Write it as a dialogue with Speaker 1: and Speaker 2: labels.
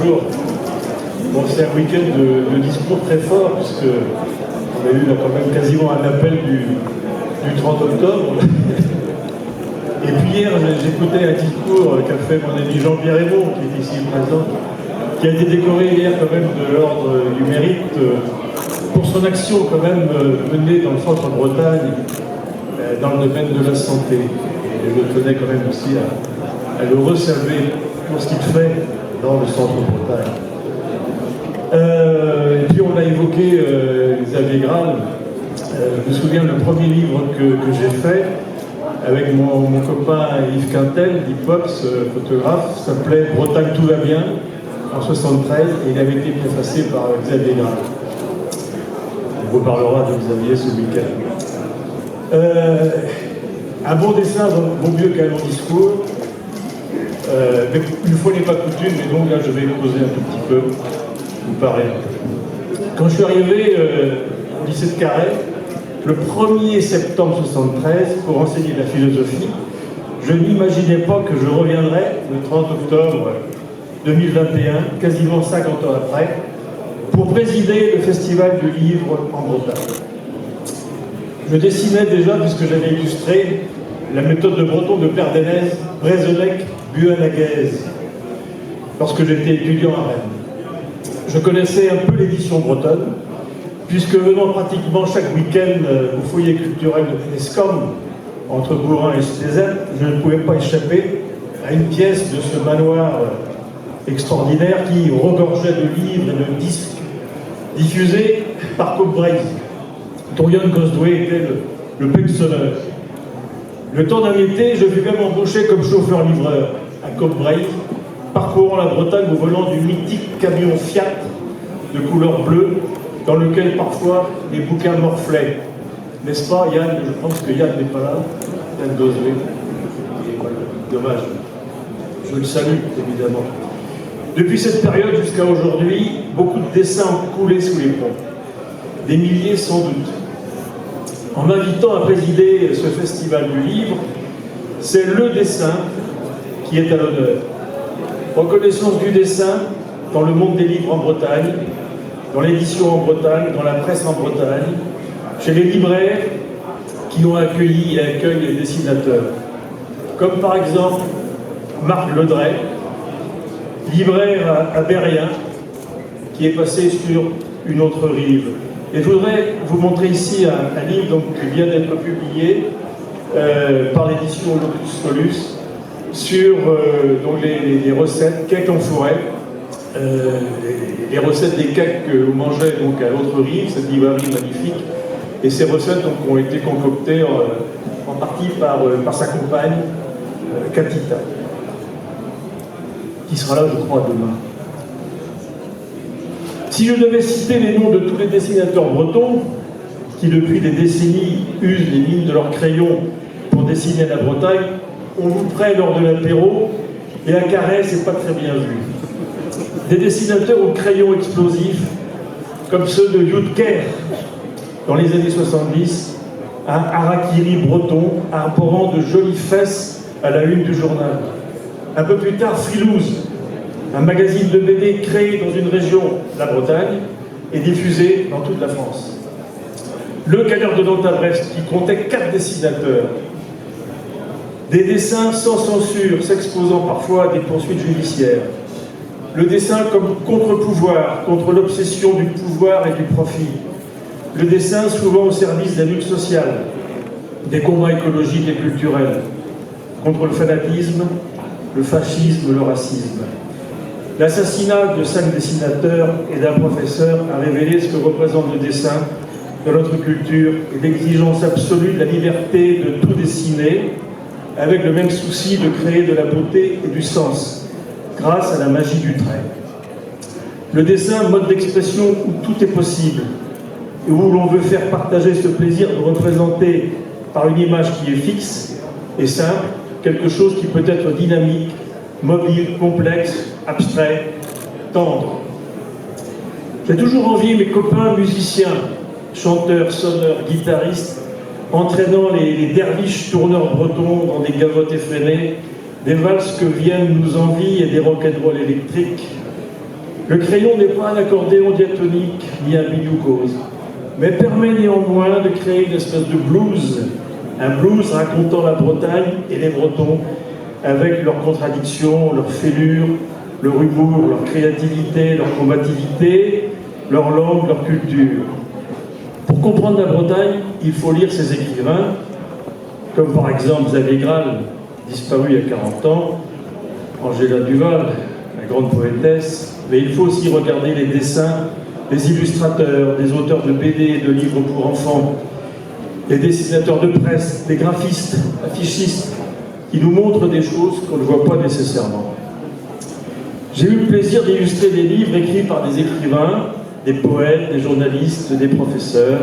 Speaker 1: bonjour. Bon, c'est un week-end de discours très fort, puisque on a eu là, quand même quasiment un appel du 30 octobre. Et puis hier, j'écoutais un discours qu'a fait mon ami Jean-Pierre Raymond, qui est ici présent, qui a été décoré hier quand même de l'ordre du mérite pour son action quand même menée dans le centre-Bretagne, dans le domaine de la santé. Et je tenais quand même aussi à le resaluer pour ce qu'il fait dans le centre-Bretagne. Et puis on a évoqué Xavier Graal. Je me souviens, le premier livre que j'ai fait avec mon copain Yves Quintel, d'Hippox, photographe, s'appelait « Bretagne, tout va bien » en 1973, et il avait été préfacé par Xavier Graal. On reparlera de Xavier ce week-end. Un bon dessin vaut mieux qu'un long discours. Mais une fois n'est pas coutume, mais donc là je vais creuser un tout petit peu, vous paraît. Quand je suis arrivé au lycée de Carhaix, le 1er septembre 1973, pour enseigner la philosophie, je n'imaginais pas que je reviendrais le 30 octobre 2021, quasiment 50 ans après, pour présider le festival du livre en Bretagne. Je dessinais déjà, puisque j'avais illustré la méthode de breton de Perdenez, Brézelec, Buanaguez, lorsque j'étais étudiant à Rennes. Je connaissais un peu l'édition bretonne, puisque venant pratiquement chaque week-end au foyer culturel de Pénescom, entre Bourrin et Stézet, je ne pouvais pas échapper à une pièce de ce manoir extraordinaire qui regorgeait de livres et de disques diffusés par Cobbreil, dont Yann Gosdoué était le pensionneur. Le temps d'un été, je fus même embauché comme chauffeur-livreur à Cobbreil, parcourant la Bretagne au volant du mythique camion Fiat de couleur bleue, dans lequel parfois les bouquins morflaient. N'est-ce pas, Yann? Je pense que Yann n'est pas là. Yann Gosdoué. Voilà. Dommage. Je le salue, évidemment. Depuis cette période jusqu'à aujourd'hui, beaucoup de dessins ont coulé sous les ponts. Des milliers sans doute. En m'invitant à présider ce festival du livre, c'est le dessin qui est à l'honneur. Reconnaissance du dessin dans le monde des livres en Bretagne, dans l'édition en Bretagne, dans la presse en Bretagne, chez les libraires qui ont accueilli et accueillent les dessinateurs. Comme par exemple Marc Ledray, libraire à Berrien, qui est passé sur une autre rive. Et je voudrais vous montrer ici un livre donc, qui vient d'être publié par l'édition Locus Solus sur donc les recettes cakes en forêt, les recettes des cakes que vous mangez donc, à l'autre rive, cette librairie magnifique. Et ces recettes donc, ont été concoctées en partie par sa compagne, Katita, qui sera là, je crois, demain. Si je devais citer les noms de tous les dessinateurs bretons, qui depuis des décennies usent les lignes de leur crayon pour dessiner la Bretagne, on vous prête lors de l'apéro, et à Carhaix, c'est pas très bien vu. Des dessinateurs au crayon explosif, comme ceux de Youdker, dans les années 70, un harakiri breton arborant de jolies fesses à la une du journal. Un peu plus tard, Frilouz, un magazine de BD créé dans une région, la Bretagne, et diffusé dans toute la France. Le Canard de Nantes à Brest, qui comptait 4 dessinateurs. Des dessins sans censure, s'exposant parfois à des poursuites judiciaires. Le dessin comme contre-pouvoir, contre l'obsession du pouvoir et du profit. Le dessin souvent au service des luttes sociales, des combats écologiques et culturels, contre le fanatisme, le fascisme, le racisme. L'assassinat de 5 dessinateurs et d'un professeur a révélé ce que représente le dessin dans notre culture et l'exigence absolue de la liberté de tout dessiner, avec le même souci de créer de la beauté et du sens, grâce à la magie du trait. Le dessin, mode d'expression où tout est possible, et où l'on veut faire partager ce plaisir de représenter par une image qui est fixe et simple, quelque chose qui peut être dynamique, mobile, complexe, abstrait, tendre. J'ai toujours envié mes copains musiciens, chanteurs, sonneurs, guitaristes, entraînant les derviches tourneurs bretons dans des gavottes effrénées, des valses que Vienne nous envie et des rock'n'roll électriques, Le crayon n'est pas un accordéon diatonique ni un bilioukose, mais permet néanmoins de créer une espèce de blues, un blues racontant la Bretagne et les Bretons avec leurs contradictions, leurs fêlures, leur humour, leur créativité, leur combativité, leur langue, leur culture. Pour comprendre la Bretagne, il faut lire ses écrivains, comme par exemple Xavier Graal, disparu il y a 40 ans, Angela Duval, la grande poétesse, mais il faut aussi regarder les dessins des illustrateurs, des auteurs de BD et de livres pour enfants, des dessinateurs de presse, des graphistes, affichistes, qui nous montrent des choses qu'on ne voit pas nécessairement. J'ai eu le plaisir d'illustrer des livres écrits par des écrivains, des poètes, des journalistes, des professeurs,